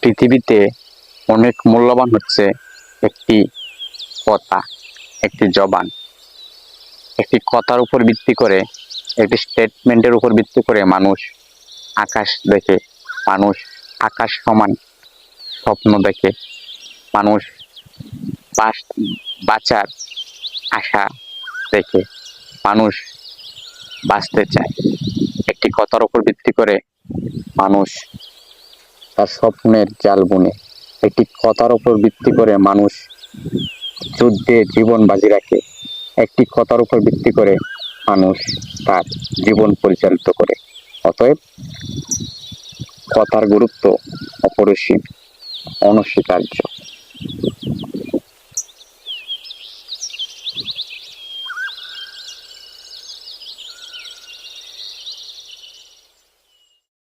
পৃথিবীতে অনেক মূল্যবান হচ্ছে একটি কথা, একটি জবান। একটি কথার উপর ভিত্তি করে, একটি স্টেটমেন্টের উপর ভিত্তি করে মানুষ আকাশ দেখে, মানুষ আকাশ সমান স্বপ্ন দেখে, মানুষ বাঁচার আশা দেখে, মানুষ বাঁচতে চায়। একটি কথার উপর ভিত্তি করে মানুষ তার স্বপ্নের জাল বুনে। একটি কথার উপর ভিত্তি করে মানুষ যুদ্ধে জীবন বাজি রাখে। একটি কথার উপর ভিত্তি করে মানুষ তার জীবন পরিচালিত করে। অতএব কথার গুরুত্ব অপরিসীম, অনস্বীকার্য।